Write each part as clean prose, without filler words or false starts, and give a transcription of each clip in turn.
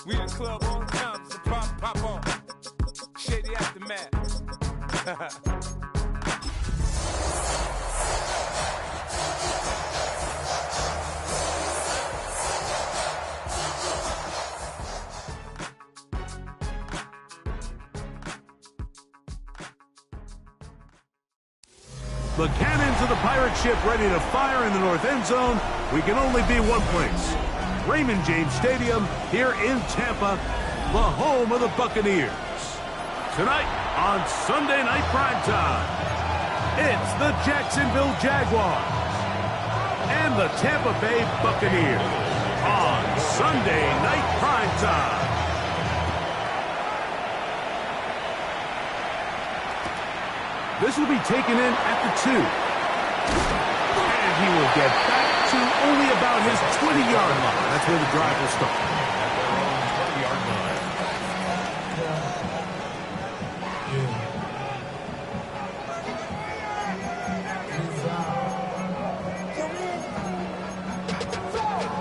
We in the club all the time, so pop on. Shady aftermath. The cannons of the pirate ship ready to fire in the north end zone. We can only be one place. Raymond James Stadium here in Tampa, the home of the Buccaneers. Tonight on Sunday Night Primetime, it's the Jacksonville Jaguars and the Tampa Bay Buccaneers on Sunday Night Primetime. This will be taken in at the 2. And he will get back to only about his 20-yard line. That's where the drive will start.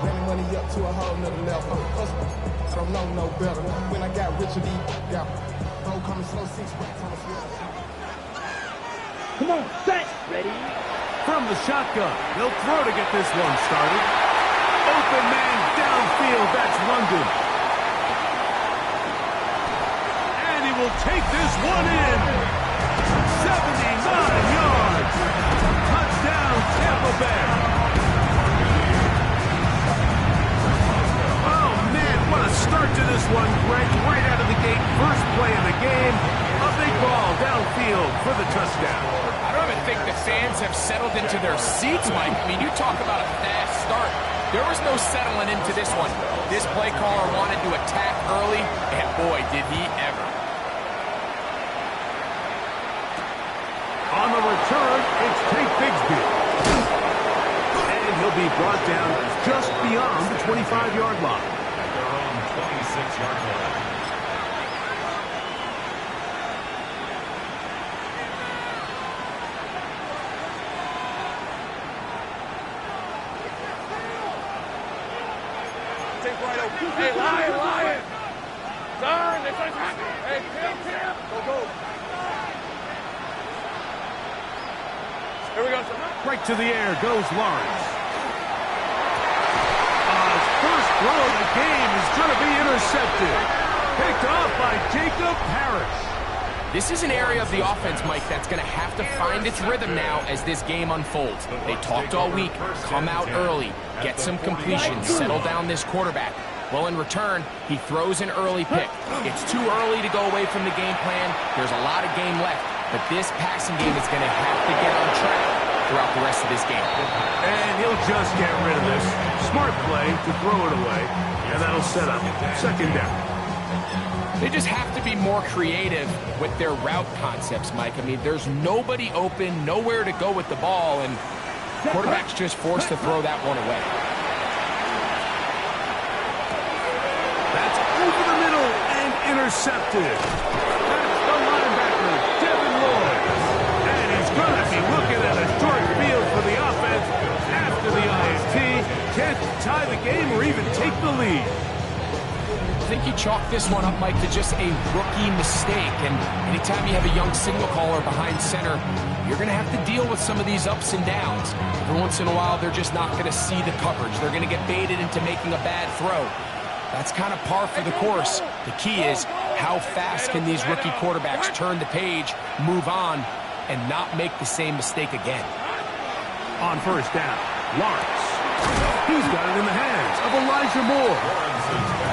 Running money up to a whole nother level. I don't know no better. When I got rich, got bro coming slow 6 racks on the field. Come on, set, ready? From the shotgun, they'll throw to get this one started. Open man downfield, that's London. And he will take this one in. 79 yards. Touchdown, Tampa Bay. Oh, man, what a start to this one, Greg. Right out of the gate, first play of the game. A big ball downfield for the touchdown. I don't even think the fans have settled into their seats, Mike. I mean, you talk about a fast start. There was no settling into this one. This play caller wanted to attack early, and boy, did he ever. On the return, it's Tate Bixby. And he'll be brought down just beyond the 25-yard line. At their own 26-yard line. Hey, Lion! Turn! Hey, Tim! Go! Here we go. Right to the air goes Lawrence. His first throw of the game is going to be intercepted. Picked off by Jacob Harris. This is an area of the offense, Mike, that's going to have to find its rhythm now as this game unfolds. They talked all week, come out early, get some completions, settle down this quarterback. Well, in return, he throws an early pick. It's too early to go away from the game plan. There's a lot of game left, but this passing game is going to have to get on track throughout the rest of this game. And he'll just get rid of this. Smart play to throw it away, and that'll set up second down. They just have to be more creative with their route concepts, Mike. I mean, there's nobody open, nowhere to go with the ball, and quarterback's just forced to throw that one away. That's over the middle and intercepted. That's the linebacker, Devin Lloyd. And he's going to be looking at a short field for the offense after the INT. Can't tie the game or even take the lead. I think you chalk this one up, Mike, to just a rookie mistake. And anytime you have a young signal caller behind center, you're going to have to deal with some of these ups and downs. Every once in a while, they're just not going to see the coverage. They're going to get baited into making a bad throw. That's kind of par for the course. The key is how fast can these rookie quarterbacks turn the page, move on, and not make the same mistake again. On first down, Lawrence. He's got it in the hands of Elijah Moore.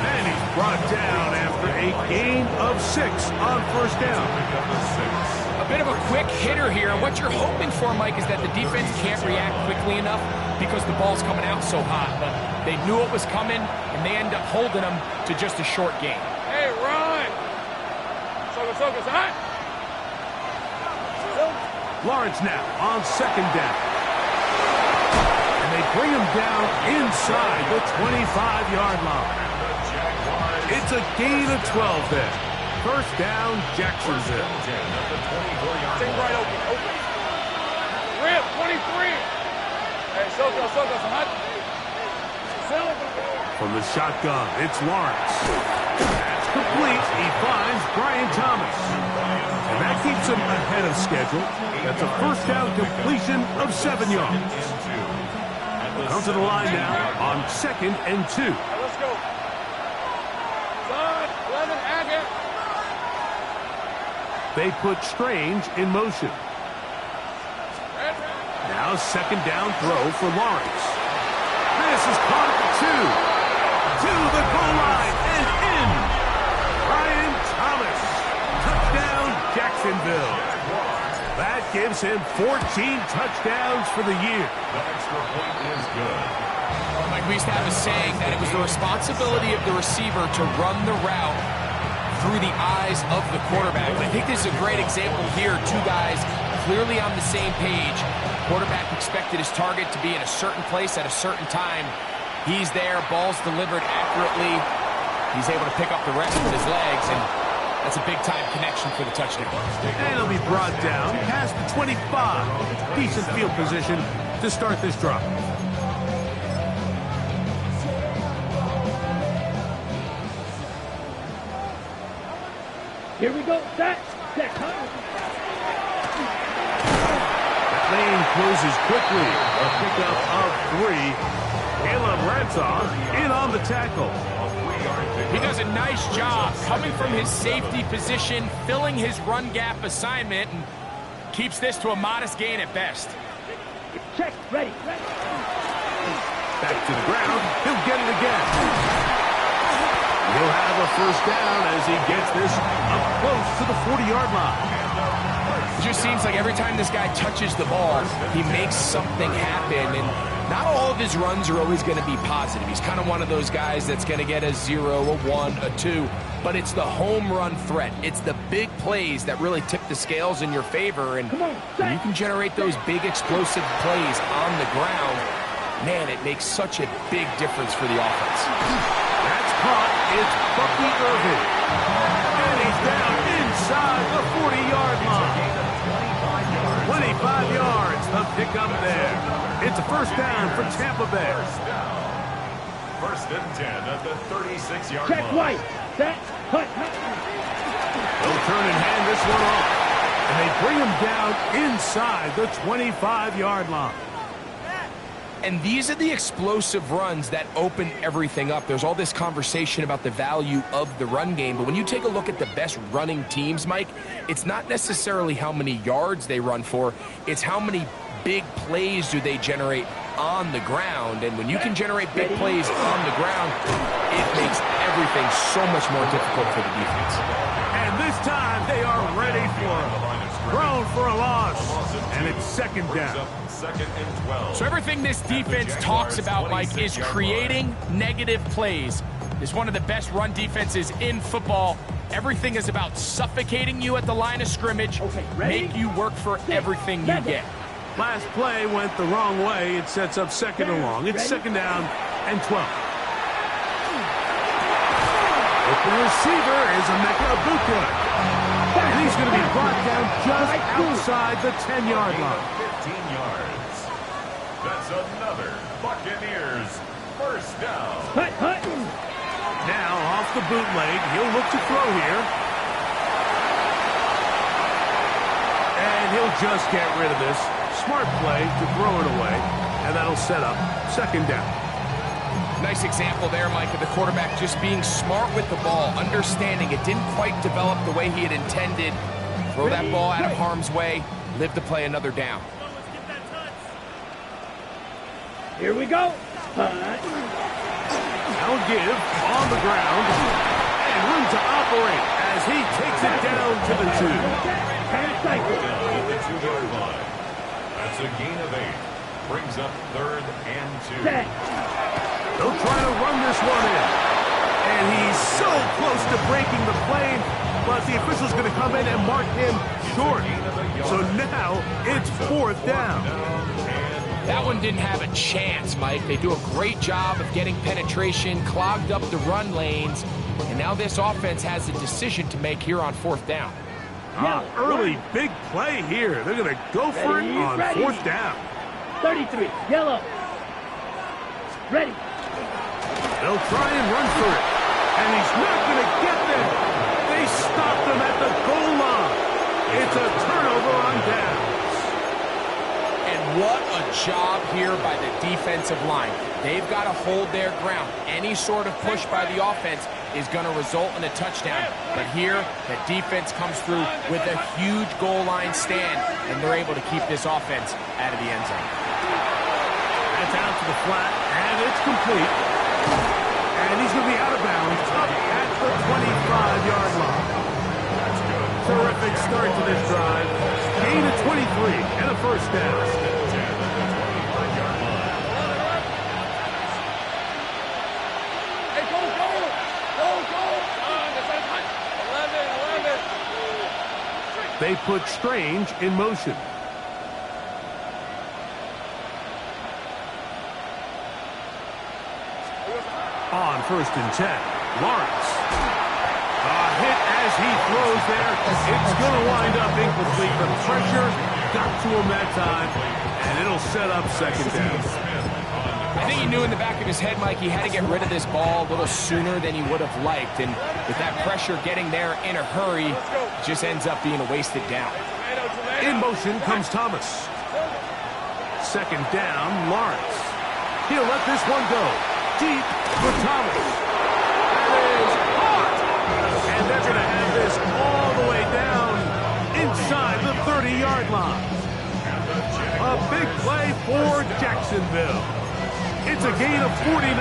And he's brought down after a gain of 6 on first down. A bit of a quick hitter here. What you're hoping for, Mike, is that the defense can't react quickly enough because the ball's coming out so hot. But they knew it was coming, and they end up holding them to just a short game. Hey, run! Soga, hot! Lawrence now on second down. And they bring him down inside the 25-yard line. It's a gain of 12 there. First down, Jacksonville. Take right open. Rip, 23. Hey, Soga, hot. From the shotgun, it's Lawrence. That's complete. He finds Brian Thomas. And that keeps him ahead of schedule. That's a first down completion of 7 yards. Comes to the line now on 2nd and 2. Let's go. Son, 11, Agate. They put Strange in motion. Now 2nd down throw for Lawrence. This is caught at the 2. To the goal line and in. Brian Thomas. Touchdown, Jacksonville. That gives him 14 touchdowns for the year. The extra point is good. Like we used to have a saying that it was the responsibility of the receiver to run the route through the eyes of the quarterback. I think this is a great example here. Two guys clearly on the same page. Quarterback expected his target to be in a certain place at a certain time. He's there, ball's delivered accurately. He's able to pick up the rest with his legs, and that's a big-time connection for the touchdown. And he'll be brought down past the 25. Decent field position to start this drive. Here we go. Set. That lane closes quickly. A pickup of 3. Caleb Ransom in on the tackle. He does a nice job coming from his safety position, filling his run gap assignment, and keeps this to a modest gain at best. check. Ready. Back to the ground. He'll get it again. He'll have a first down as he gets this up close to the 40-yard line. It just seems like every time this guy touches the ball, he makes something happen, and not all of his runs are always going to be positive. He's kind of one of those guys that's going to get a 0, a 1, a 2, but it's the home run threat. It's the big plays that really tip the scales in your favor, and when you can generate those big explosive plays on the ground, man, it makes such a big difference for the offense. That's caught. It's Bucky Irving. And he's down inside the 40-yard line. 25 yards, the pickup there. It's a first down for Tampa Bay. First and 10 at the 36-yard line. Check White. Set. Cut. They'll turn and hand this one off. And they bring him down inside the 25-yard line. And these are the explosive runs that open everything up. There's all this conversation about the value of the run game, but when you take a look at the best running teams, Mike, it's not necessarily how many yards they run for, it's how many big plays do they generate on the ground. And when you can generate big plays on the ground, it makes everything so much more difficult for the defense. And this time they are ready for him. Thrown for a loss, and it's second down. Second and 12. So everything this defense talks about, Mike, is creating negative plays. It's one of the best run defenses in football. Everything is about suffocating you at the line of scrimmage, make you work for everything you get. Last play went the wrong way. It sets up second and long. It's second down and 12. Open receiver is Emeka Ibuka. And he's going to be brought down just outside the 10-yard line. 15 yards. That's another Buccaneers first down. Now off the bootleg. He'll look to throw here. And he'll just get rid of this. Smart play to throw it away. And that'll set up second down. Nice example there, Mike, of the quarterback just being smart with the ball, understanding it didn't quite develop the way he had intended. Throw that ball out of harm's way, live to play another down. Here we go. Now give on the ground. And room to operate as he takes it down to the 2. At the 2-yard line. That's a gain of 8. Brings up third and 2. They'll try to run this one in. And he's so close to breaking the plane, but the official's going to come in and mark him short. So now it's fourth down. That one didn't have a chance, Mike. They do a great job of getting penetration, clogged up the run lanes, and now this offense has a decision to make here on fourth down. Early big play here. They're going to go for it on fourth down. 33, yellow. Ready. They'll try and run for it. And he's not going to here by the defensive line. They've got to hold their ground. Any sort of push by the offense is going to result in a touchdown. But here, the defense comes through with a huge goal line stand, and they're able to keep this offense out of the end zone. That's out to the flat, and it's complete. And he's going to be out of bounds up at the 25-yard line. Terrific start to this drive. Gain of 23 and a first down. They put Strange in motion. On 1st and 10, Lawrence. A hit as he throws there. It's going to wind up incomplete. The pressure got to him that time, and it'll set up 2nd down. I think he knew in the back of his head, Mike, he had to get rid of this ball a little sooner than he would have liked. And with that pressure getting there in a hurry, it just ends up being a wasted down. In motion comes Thomas. 2nd down, Lawrence. He'll let this one go. Deep for Thomas. That is hot. And they're going to have this all the way down inside the 30-yard line. A big play for Jacksonville. It's a gain of 49.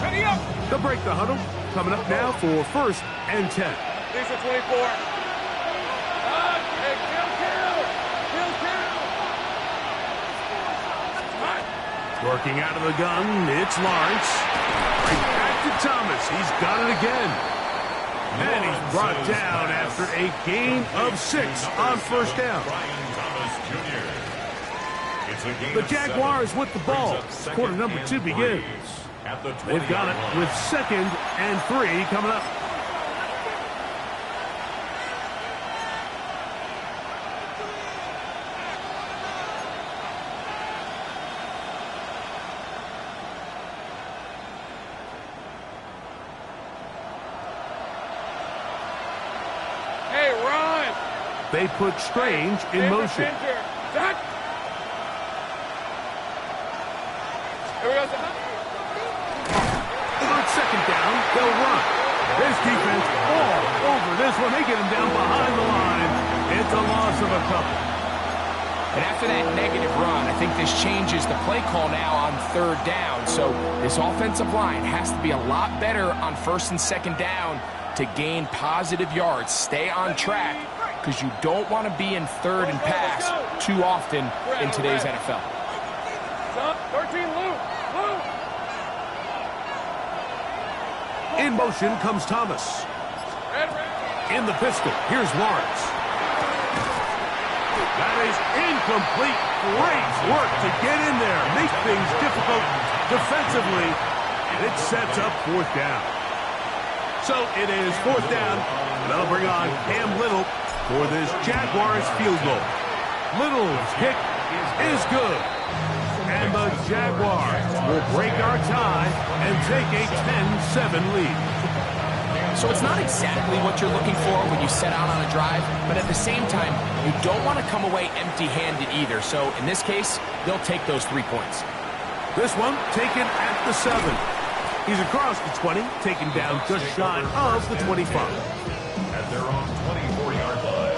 Ready up. They'll break the huddle. Coming up now for 1st and 10. These are 24. Working out of the gun, it's Lawrence. Right back to Thomas. He's got it again. And he's brought down after a gain of 6 on 1st down. The Jaguars with the ball. Quarter number 2 begins. They've got it with 2nd and 3 coming up. Hey, run! They put Strange in motion. Zach! Here we go, Zach. On 2nd down, they'll run. This defense all over this one. They get him down behind the line. It's a loss of a couple. And after that negative run, I think this changes the play call now on 3rd down. So this offensive line has to be a lot better on 1st and 2nd down to gain positive yards. Stay on track because you don't want to be in 3rd and pass too often in today's NFL. 13, Lou! In motion comes Thomas. In the pistol, here's Lawrence. That is incomplete. Great work to get in there. Make things difficult defensively. And it sets up 4th down. So it is 4th down. And they'll bring on Cam Little for this Jaguars field goal. Little's kick is good. And the Jaguars will break our tie and take a 10-7 lead. So it's not exactly what you're looking for when you set out on a drive, but at the same time, you don't want to come away empty-handed either. So in this case, they'll take those 3 points. This one taken at the 7. He's across the 20, taken down just shy of the 25. At their own 24-yard line.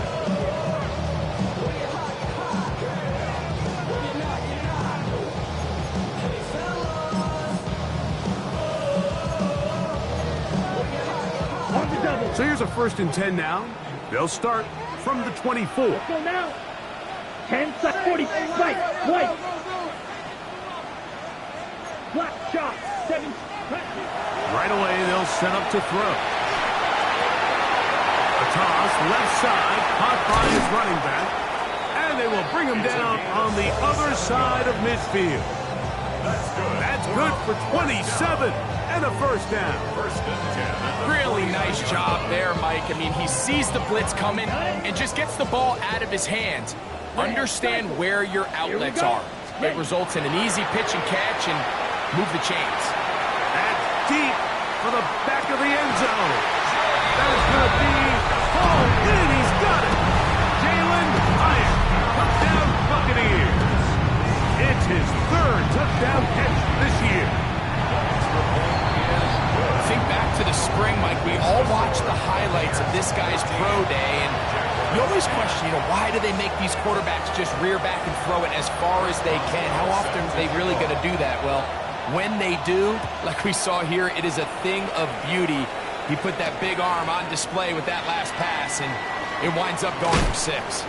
So here's a 1st and 10 now. They'll start from the 24. Let's go now. 10, 40, right, white. Black shot, 7. Right away, they'll set up to throw. A toss, left side, caught by his running back. And they will bring him down on the other side of midfield. That's good for 27 and a 1st down. Really nice job there, Mike. I mean, he sees the blitz coming and just gets the ball out of his hands. Understand where your outlets are. It results in an easy pitch and catch and move the chains. That's deep for the back of the end zone. That is going to be hauled in. He's got it. Jalen his third touchdown catch this year. Think back to the spring, Mike. We all watched the highlights of this guy's pro day, and you always question, why do they make these quarterbacks just rear back and throw it as far as they can? How often are they really going to do that? Well, when they do, like we saw here, it is a thing of beauty. He put that big arm on display with that last pass, and it winds up going for 6.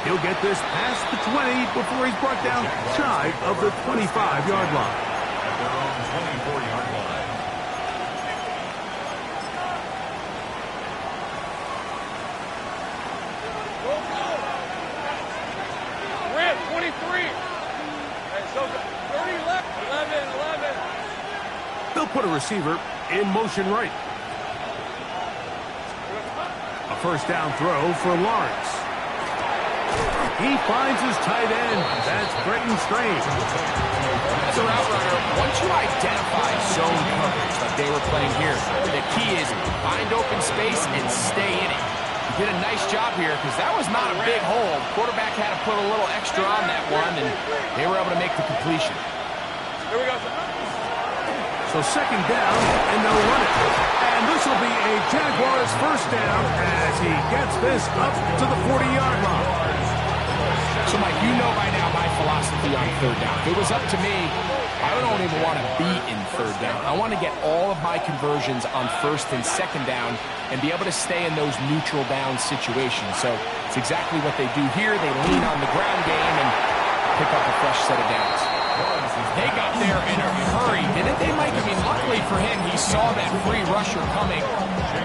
He'll get this past the 20 before he's brought down shy of the 25-yard line. At their own 24-yard line. Red, 23. Hey, so 30 left. 11. They'll put a receiver in motion right. A first down throw for Lawrence. He finds his tight end. That's Brenton Strange. As a route runner, once you identify zone coverage like they were playing here, the key is find open space and stay in it. He did a nice job here because that was not a big hole. Quarterback had to put a little extra on that one, and they were able to make the completion. Here we go. So second down, and they'll run it. And this will be a Jaguars first down as he gets this up to the 40-yard line. So, Mike, you know by now my philosophy on third down. If it was up to me, I don't even want to be in third down. I want to get all of my conversions on first and second down and be able to stay in those neutral down situations. So it's exactly what they do here. They lean on the ground game and pick up a fresh set of downs. They got there in a hurry, didn't they, Mike? I mean, luckily for him, he saw that free rusher coming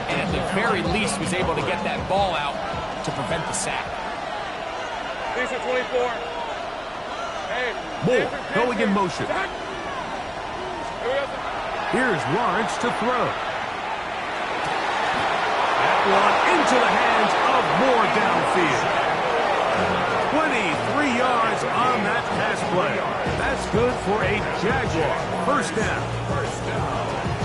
and at the very least was able to get that ball out to prevent the sack. These are 24. Hey. Moore going in motion. Here we go. Here's Lawrence to throw. That one into the hands of Moore downfield. 23 yards on that pass play. That's good for a Jaguar. First down.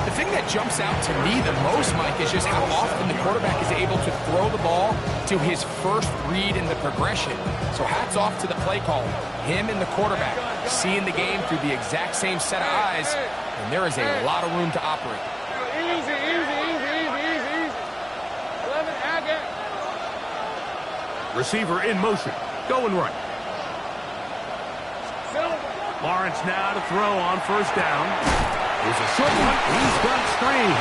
The thing that jumps out to me the most, Mike, is just how often the quarterback is able to throw the ball to his first read in the progression. So hats off to the play caller. Him and the quarterback seeing the game through the exact same set of eyes, and there is a lot of room to operate. Easy. 11, Agate. Receiver in motion. Going right. Lawrence now to throw on first down. Here's a short one. He's got Strange.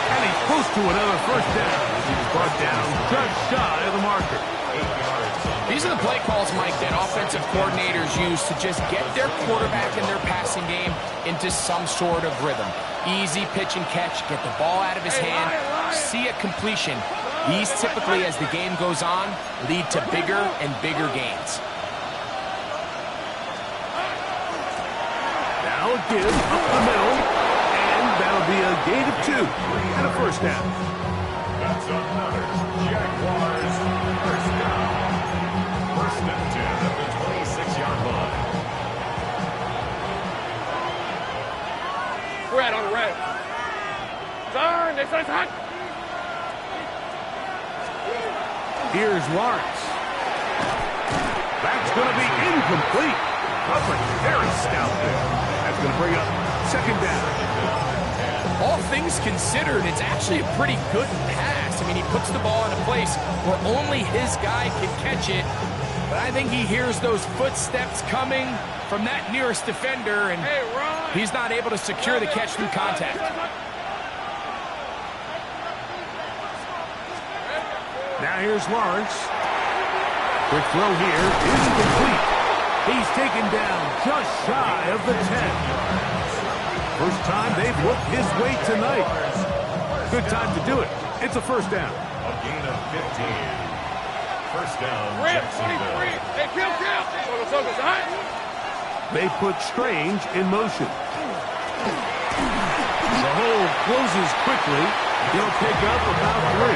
And he's close to another first down. He's brought down just shy of the marker. These are the play calls, Mike, that offensive coordinators use to just get their quarterback and their passing game into some sort of rhythm. Easy pitch and catch, get the ball out of his hand, see a completion. These typically, as the game goes on, lead to bigger and bigger gains. Now a give up the middle, and that'll be a gain of 2 and a first down. That's another Jaguars first down. First and 10 at the 26-yard line. Red on red. Turn. They say it's hot. Here's Lawrence. That's going to be incomplete. Coverage very stout there. That's going to bring up second down. All things considered, it's actually a pretty good pass. I mean, he puts the ball in a place where only his guy can catch it. But I think he hears those footsteps coming from that nearest defender, and he's not able to secure the catch through contact. Now here's Lawrence. Quick throw here is complete. He's taken down just shy of the 10. First time they've looked his way tonight. Good time to do it. It's a first down. A gain of 15. First down, Red, Jacksonville. 23. Hey, kill. Focus, hot. They put Strange in motion. The hole closes quickly. He'll pick up about 3.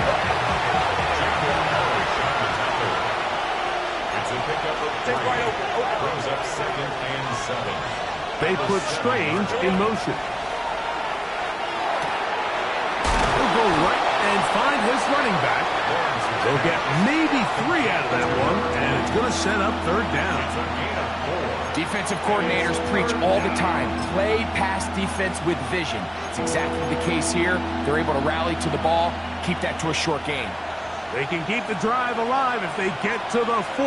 It's a pickup of 3. Brings up second and 7. They put Strange in motion. He'll go right and find his running back. They'll get maybe 3 out of that one, and it's going to set up third down. Defensive coordinators preach all the time, play pass defense with vision. It's exactly the case here. They're able to rally to the ball, keep that to a short gain. They can keep the drive alive if they get to the 4,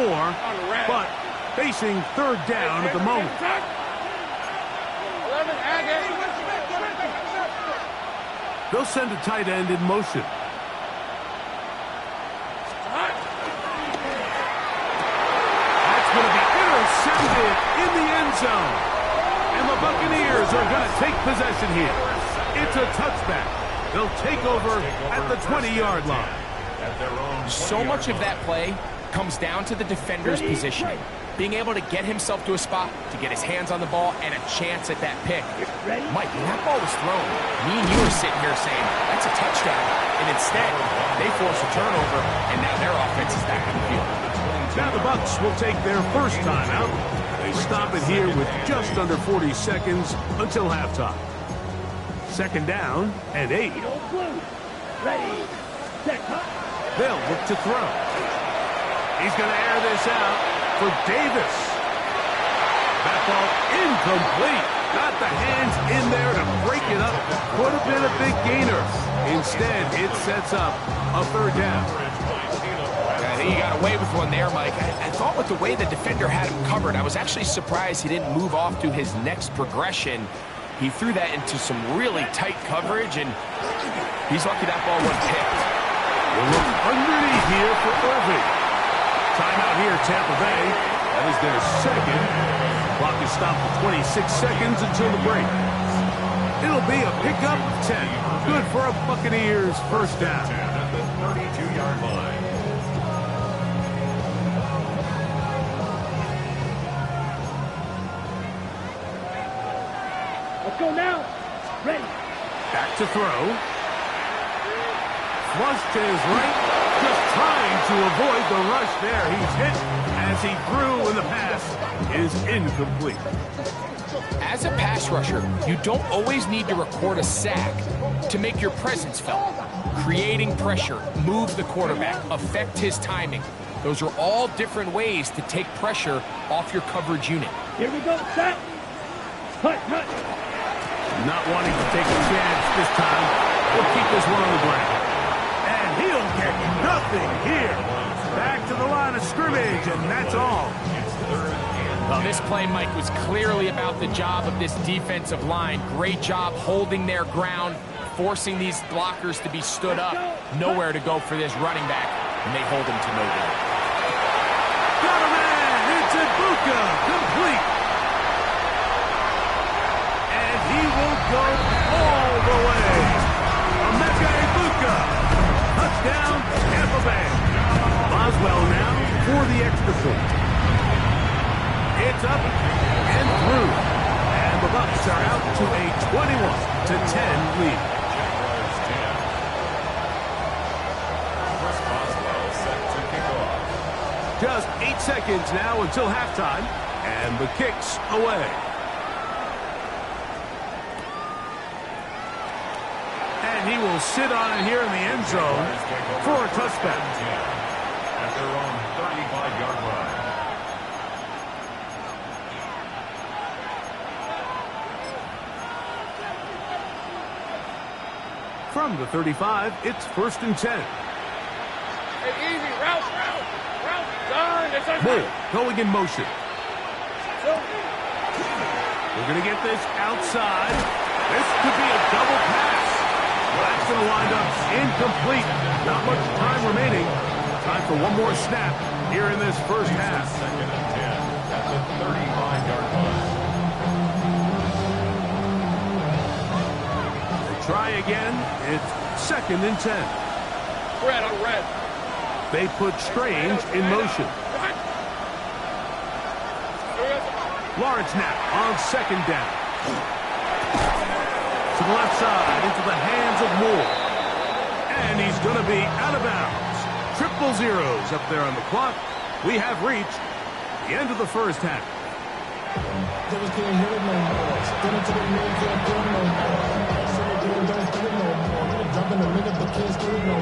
but facing third down at the moment. They'll send a tight end in motion. That's going to be intercepted in the end zone. And the Buccaneers are going to take possession here. It's a touchback. They'll take over at the 20-yard line. So much of that play comes down to the defender's positioning. Being able to get himself to a spot, to get his hands on the ball, and a chance at that pick. Mike, when that ball was thrown, me and you were sitting here saying, that's a touchdown. And instead, they force a turnover, and now their offense is back on the field. Now the Bucs will take their first time out. They stop it here with just under 40 seconds until halftime. Second down and 8. Ready, set, They'll look to throw. He's going to air this out for Davis. That ball incomplete. Got the hands in there to break it up. Could have been a big gainer. Instead, it sets up a third down. I think he got away with one there, Mike. I thought with the way the defender had him covered, I was actually surprised he didn't move off to his next progression. He threw that into some really tight coverage, and he's lucky that ball wasn't picked. We'll look underneath here for Irving. Timeout here, Tampa Bay. That is their second. Clock is stopped for 26 seconds until the break. It'll be a pickup of 10. Good for a Buccaneers first down. At the 32-yard line. let's go now. Ready. Back to throw. Flush to his right. Just trying to avoid the rush there. He's hit as he threw, and the pass is incomplete. As a pass rusher, you don't always need to record a sack to make your presence felt. Creating pressure, move the quarterback, affect his timing. Those are all different ways to take pressure off your coverage unit. Here we go, set. Hut, hut. Not wanting to take a chance this time. We'll keep this one on the ground. And he'll get nothing here. Back to the line of scrimmage, and that's all. Well, this play, Mike, was clearly about the job of this defensive line. Great job holding their ground, forcing these blockers to be stood up. Nowhere to go for this running back, and they hold him to no gain. Got a man! It's Ibuka! Complete! And he will go all the way. Emeka Ibuka! Touchdown, Tampa Bay. Boswell now for the extra point. It's up and through. And the Bucs are out to a 21-10 lead. Jaguars 10. Chris Boswell set to kick off. Just 8 seconds now until halftime. And the kick's away. And he will sit on it here in the end zone for a touchback. At their own 35-yard line. From the 35, it's 1st and 10. Hey, easy, route, done. Moore going in motion. We're going to get this outside. This could be a double pass. That's going to wind up incomplete. Not much time remaining. Time for one more snap here in this first half. 2nd and 10 at the 35-yard line. Try again. It's 2nd and 10. Red on red. They put Strange in motion. Lawrence now on 2nd down. To the left side into the hands of Moore. And he's going to be out of bounds. 0-0 up there on the clock. We have reached the end of the first half. been a minute, but kids still know.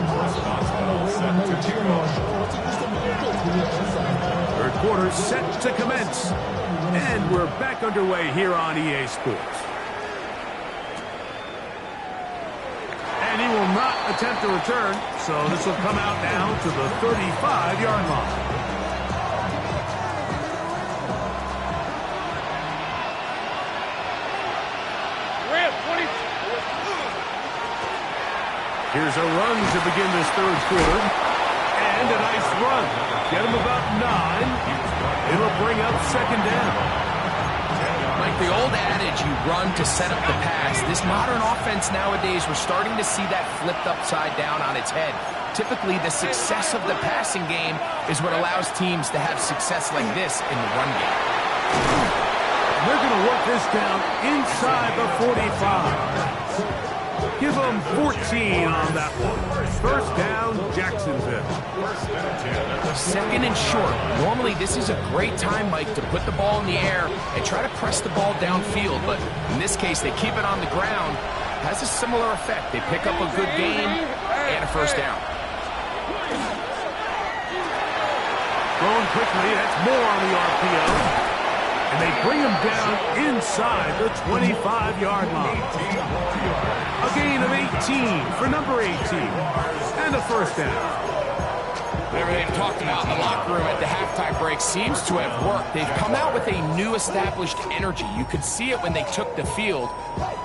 Third quarter set to commence. And we're back underway here on EA Sports. And he will not attempt to return, so this will come out now to the 35-yard line. Here's a run to begin this third quarter. And a nice run. Get him about 9. It'll bring up second down. Like the old adage, you run to set up the pass. This modern offense nowadays, we're starting to see that flipped upside down on its head. Typically, the success of the passing game is what allows teams to have success like this in the run game. They're going to work this down inside the 45. Give them 14 on that one. First down, Jacksonville. Second and short. Normally, this is a great time, Mike, to put the ball in the air and try to press the ball downfield. But in this case, they keep it on the ground. Has a similar effect. They pick up a good game and a first down. Going quickly, that's more on the RPO. And they bring him down inside the 25-yard line. A gain of 18 for number 18. And a first down. Whatever they've talked about in the locker room at the halftime break seems to have worked. They've come out with a new established energy. You could see it when they took the field.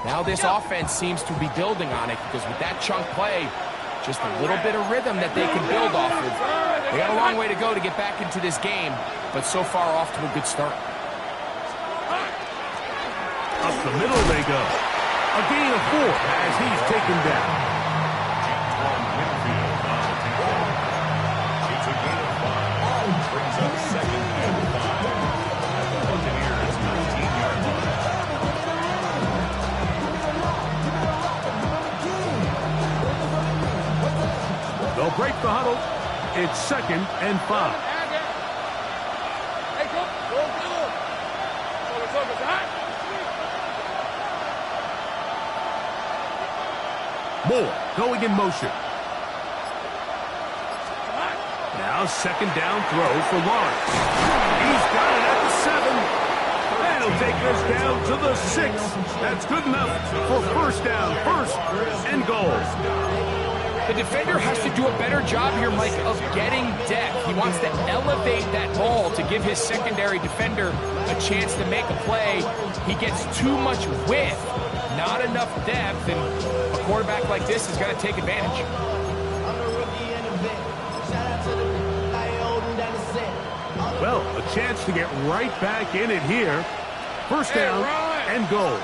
Now this offense seems to be building on it because with that chunk play, just a little bit of rhythm that they can build off of. They got a long way to go to get back into this game, but so far off to a good start. Up the middle they go. A gain of 4 as he's taken down. It's a gain of 5. Brings up second and 5. Buccaneers 19-yard line. They'll break the huddle. It's second and 5. Hey, go. Moore going in motion. Now second down throw for Lawrence. He's got it at the 7. And he'll take this down to the 6. That's good enough for first down. First and goal. The defender has to do a better job here, Mike, of getting depth. He wants to elevate that ball to give his secondary defender a chance to make a play. He gets too much width, not enough depth, and a quarterback like this is going to take advantage. Well, a chance to get right back in it here. First down and goal.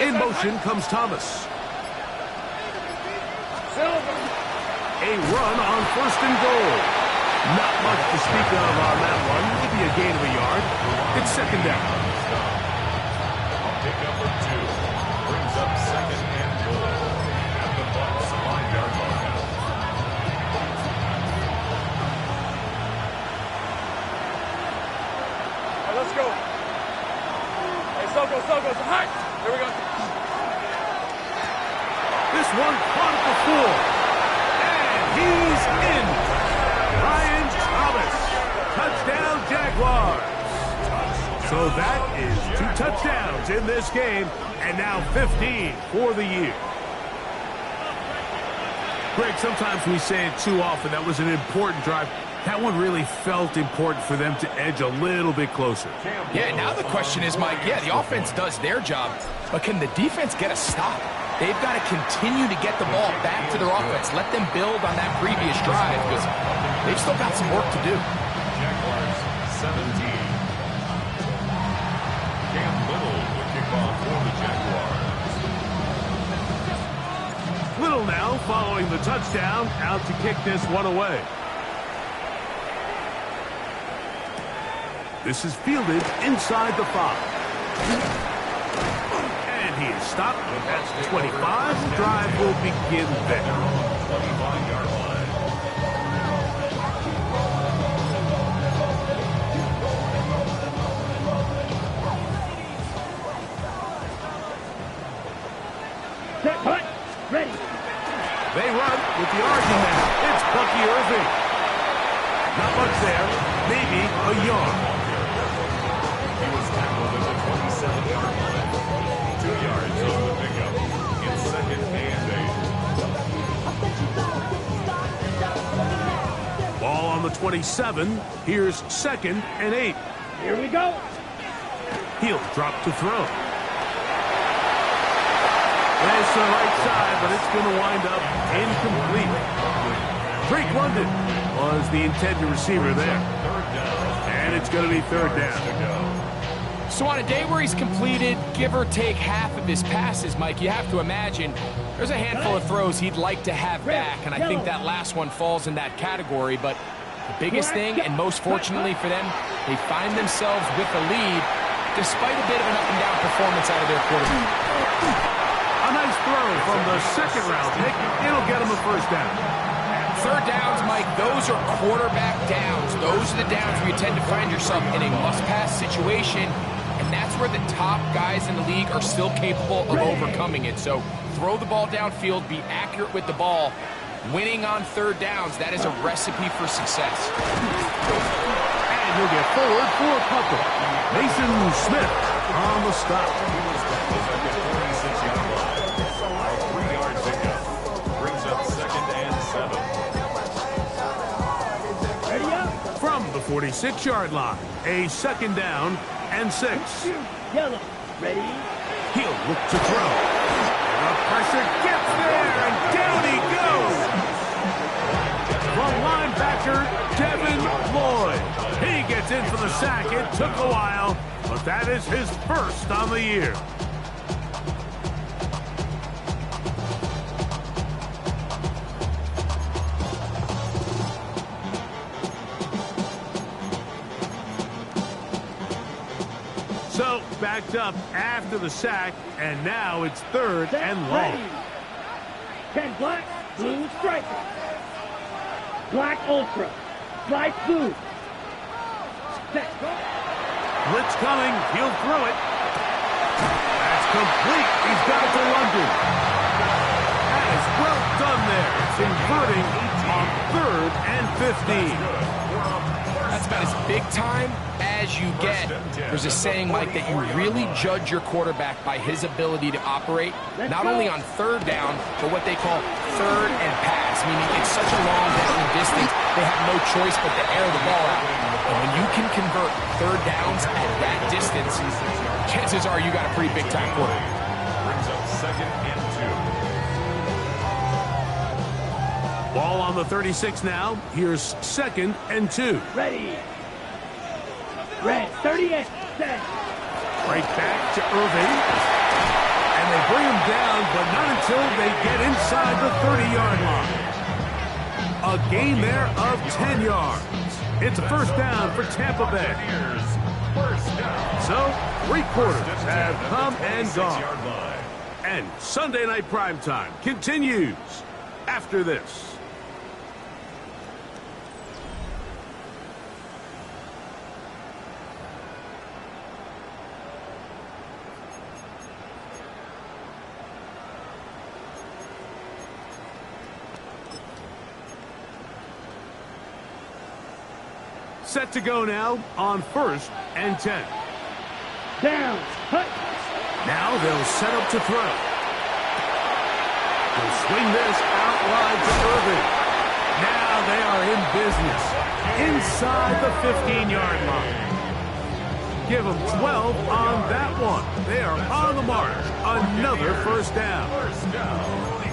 In motion comes Thomas. A run on first and goal. Not much to speak of on that one. Maybe a gain of a yard. It's second down. Pick up of 2. Brings up second and goal. At the Bucs 5-yard line. All right, let's go. Hey, Soko. Hi. Here we go. This one caught at the 4. He's in. Ryan Thomas. Touchdown, Jaguars. So that is 2 touchdowns in this game, and now 15 for the year. Greg, sometimes we say it too often. That was an important drive. That one really felt important for them to edge a little bit closer. Yeah, now the question is, Mike, the offense does their job, but can the defense get a stop? They've got to continue to get the ball back to their offense. Let them build on that previous drive because they've still got some work to do. Jaguars 17. Cam Little will kick off for the Jaguars. Little now following the touchdown, out to kick this one away. This is fielded inside the 5. He is stopped. That's 25. The drive will begin there. 25-yard line. Set, punt, ready. They run with the argument. It's Bucky Irving. Not much there. Maybe a yard. He was tackled at the 27-yard line. 2 yards on the pickup. In second and 8. Ball on the 27. Here's second and 8. Here we go. He'll drop to throw. There's the right side, but it's going to wind up incomplete. Drake London was the intended receiver there. And it's going to be third down. So on a day where he's completed, give or take half of his passes, Mike, you have to imagine there's a handful of throws he'd like to have back, and I think that last one falls in that category. But the biggest thing, and most fortunately for them, they find themselves with a lead despite a bit of an up-and-down performance out of their quarterback. A nice throw from the second-round pick. It'll get him a first down. Third downs, Mike, those are quarterback downs. Those are the downs where you tend to find yourself in a must-pass situation, and that's where the top guys in the league are still capable of overcoming it. So throw the ball downfield, be accurate with the ball. Winning on third downs, that is a recipe for success. And he'll get forward for a couple. Mason Smith on the stop. He was tackled at the 46-yard line. A 3-yard pickup. Brings up second and 7. Ready up. From the 46-yard line, a second down and 6. Yellow. Ready. He'll look to throw. The pressure gets there, and down he goes. The linebacker, Devin Lloyd. He gets in for the sack. It took a while, but that is his first on the year. So, backed up after the sack, and now it's third and long. 10 black, blue striker. Black ultra. Light blue. Set. Blitz coming. He'll throw it. That's complete. He's got it to London. That is well done there. It's inverting on third and 15. That's about as big time as you get. There's a saying, Mike, that you really judge your quarterback by his ability to operate, not only on third down, but what they call third and pass, meaning it's such a long down and distance, they have no choice but to air the ball out. And when you can convert third downs at that distance, chances are you got a pretty big-time quarterback. Brings up second and 2. Ball on the 36 now. Here's second and 2. Ready. Red. 38. Set. Right back to Irving. And they bring him down, but not until they get inside the 30-yard line. A gain there of 10 yards. It's a first down for Tampa Bay. So, 3 quarters have come and gone. And Sunday Night Primetime continues after this. Set to go now on first and 10. Down. Hut. Now they'll set up to throw. They'll swing this out wide to Irving. Now they are in business inside the 15-yard line. Give them 12 on that one. They are on the march. Another first down.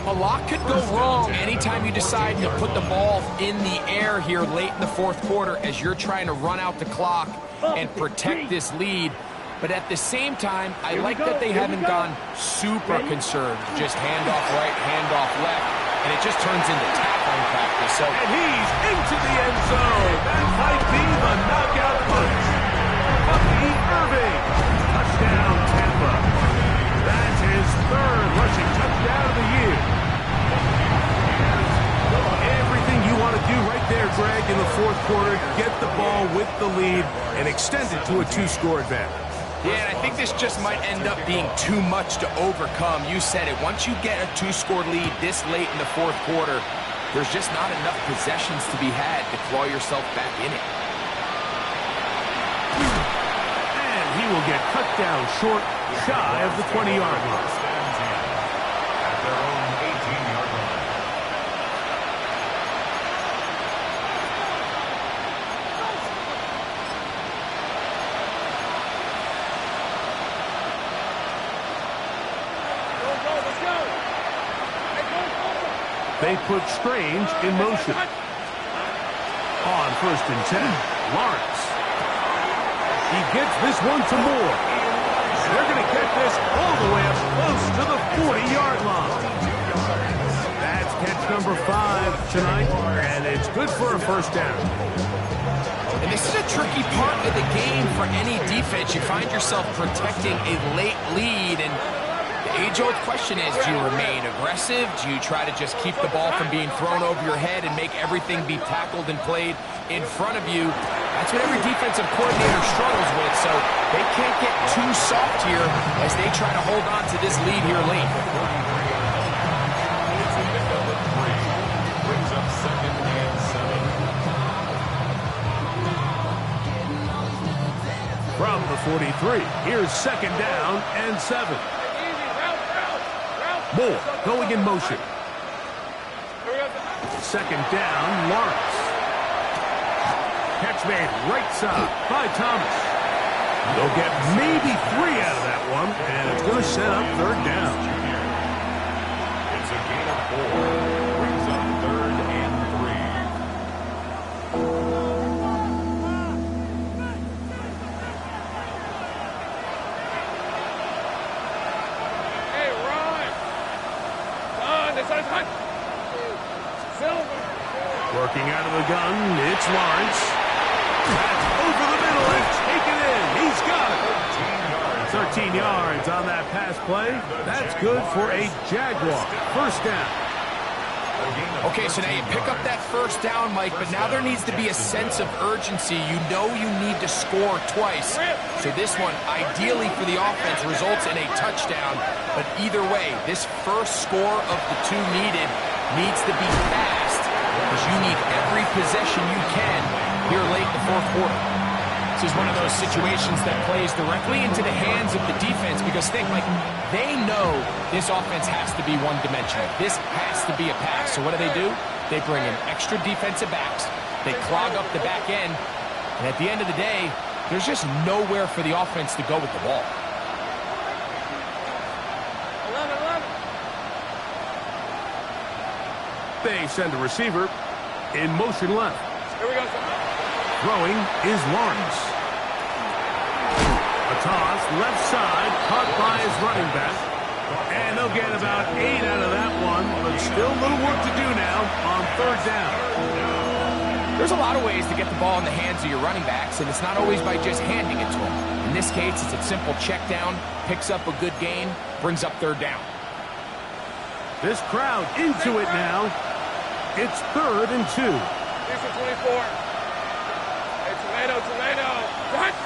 A lot could go wrong anytime you decide to put the ball in the air here late in the fourth quarter as you're trying to run out the clock and protect this lead. But at the same time, I like that they haven't gone super conserved. Just handoff right, handoff left, and it just turns into tackling practice. So, and he's into the end zone. That might be the knockout punch. Bucky Irving. Touchdown, Tampa. That's his third rushing touchdown of the year. Everything you want to do right there, Greg, in the fourth quarter, get the ball with the lead and extend it to a 2-score advantage. Yeah, and I think this just might end up being too much to overcome. You said it. Once you get a 2-score lead this late in the fourth quarter, there's just not enough possessions to be had to claw yourself back in it. And he will get cut down short, shy of the 20-yard line. At their own 18-yard line. They put Strange in motion. On 1st and 10, Lawrence. He gets this one to Moore. And they're going to get this all the way up close to the 40-yard line. That's catch number 5 tonight, and it's good for a first down. And this is a tricky part of the game for any defense. You find yourself protecting a late lead, and the age-old question is, do you remain aggressive? Do you try to just keep the ball from being thrown over your head and make everything be tackled and played in front of you? That's what every defensive coordinator struggles with, so they can't get too soft here as they try to hold on to this lead here late. It's a pickup of 3. Brings up 2nd and 7. From the 43, here's 2nd down and 7. Moore going in motion. 2nd down, Lawrence. Catch made right side by Thomas. They'll get maybe 3 out of that one, and it's going to set up 3rd down. It's a gain of 4. Brings up 3rd and 3. Hey, Ron! Son, this is hot! Silver! Working out of the gun, it's Lawrence. That's over the middle and taken in. He's got it. 13 yards on that pass play. That's good for a Jaguar. First down. Okay, so now you pick up that first down, Mike, but now there needs to be a sense of urgency. You know you need to score twice. So this one, ideally for the offense, results in a touchdown. But either way, this first score of the 2 needed needs to be fast, because you need every possession you can here late in the fourth quarter. This is one of those situations that plays directly into the hands of the defense, because think, like, they know this offense has to be one-dimensional. This has to be a pass. So what do? They bring in extra defensive backs. They clog up the back end. And at the end of the day, there's just nowhere for the offense to go with the ball. 11. They send a receiver in motion left. Here we go, son. Throwing is Lawrence. A toss left side, caught by his running back. And they'll get about 8 out of that one, but still a little work to do now on 3rd down. There's a lot of ways to get the ball in the hands of your running backs, and it's not always by just handing it to them. In this case, it's a simple check down, picks up a good gain, brings up 3rd down. This crowd into it now. It's 3rd and 2. This is 24. Hey, tomato. Right.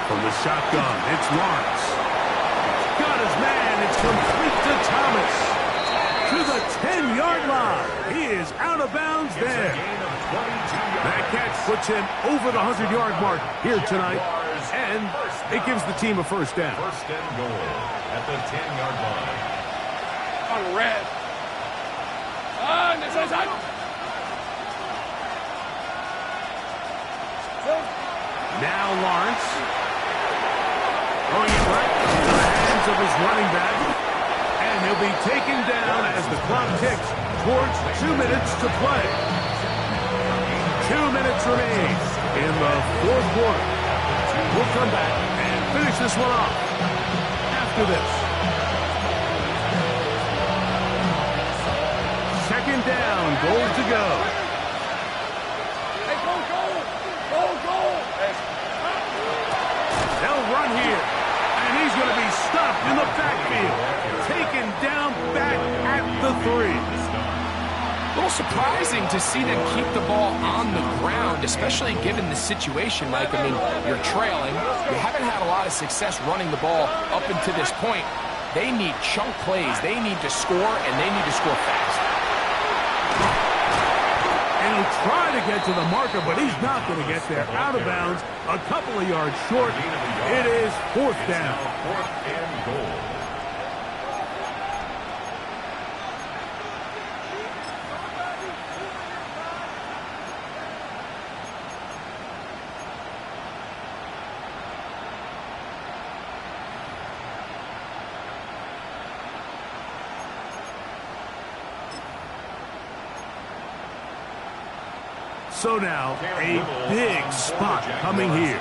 From the shotgun, it's Lawrence. Got his man. It's complete to Thomas. To the 10-yard line. He is out of bounds there. That catch puts him over the 100-yard mark here tonight. And it gives the team a first down. First and goal at the 10-yard line. On red. This is hot. Now Lawrence. Throwing it right into the hands of his running back. And he'll be taken down as the clock ticks towards 2 minutes to play. 2 minutes remain in the fourth quarter. We'll come back and finish this one off after this. 2nd down, goal to go. Hey, goal. They'll run here, and he's going to be stopped in the backfield. Taken down back at the 3. A little surprising to see them keep the ball on the ground, especially given the situation, Mike. I mean, you're trailing. You haven't had a lot of success running the ball up until this point. They need chunk plays. They need to score, and they need to score fast. And he'll try to get to the marker, but he's not going to get there. Out of bounds, a couple of yards short. It is 4th down. 4th and goal. So now, a big spot coming here.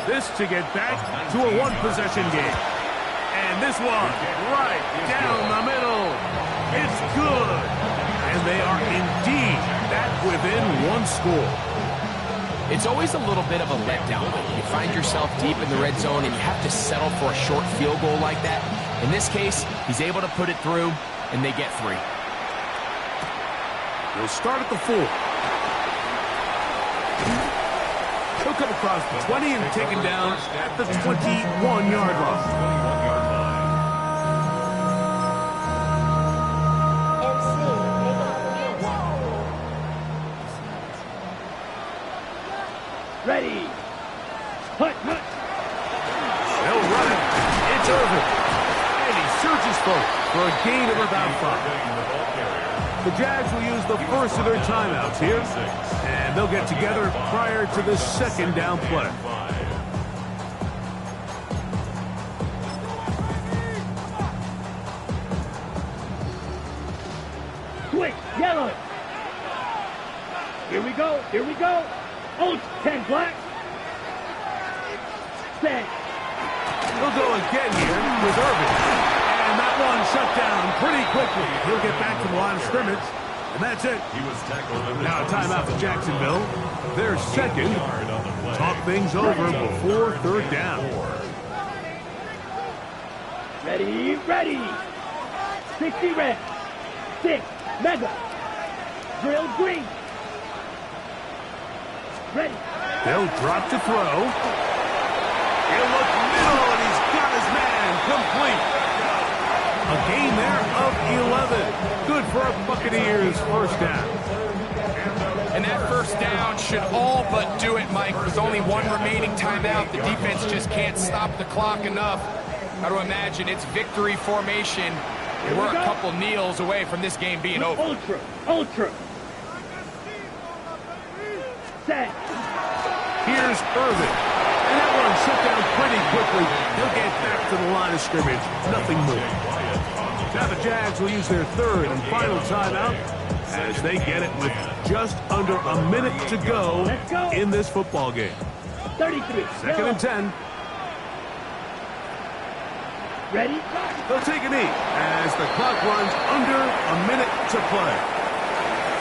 This to get back to a one-possession game. And this one, right down the middle. It's good. And they are indeed back within one score. It's always a little bit of a letdown. You find yourself deep in the red zone, and you have to settle for a short field goal like that. In this case, he's able to put it through, and they get 3. They'll start at the 4. He'll come across the 20 and taken down at the 21-yard line. Ready. Hut. They'll run it. It's Irvin. And he surges forward for a gain of about 5. The Jags will use the first of their timeouts here. And they'll get together prior to the 2nd down play. Quick, yellow. Here we go. Old 10 black. Set. He'll go again here with Irvin. And that one shut down pretty quickly. He'll get back to the line of scrimmage. And that's it. Now a timeout for Jacksonville. Their 2nd. Talk things over before 3rd down. Ready. 60 red. 6 mega. Drill green. Ready. They'll drop to throw. He'll look middle, and he's got his man complete. A gain there of 11. Good for a Buccaneers 1st down. And that 1st down should all but do it, Mike. With only 1 remaining timeout, the defense just can't stop the clock enough. Got to imagine it's victory formation. We're a couple kneels away from this game being over. Ultra. Set. Here's Irvin. And that one shut down pretty quickly. He'll get back to the line of scrimmage. Nothing more. Now the Jags will use their 3rd and final timeout as they get it with just under a minute to go in this football game. 33. 2nd and 10. Ready? They'll take a knee as the clock runs under a minute to play.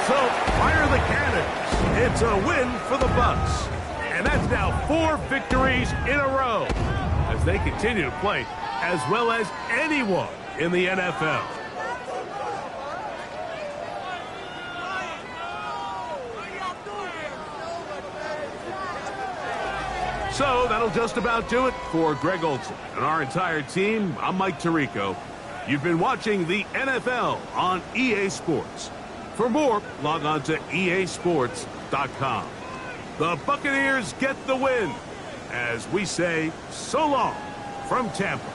So fire the cannons. It's a win for the Bucs. And that's now 4 victories in a row as they continue to play as well as anyone in the NFL. So that'll just about do it for Greg Olson and our entire team. I'm Mike Tirico. You've been watching the NFL on EA Sports. For more, log on to easports.com. The Buccaneers get the win as we say so long from Tampa.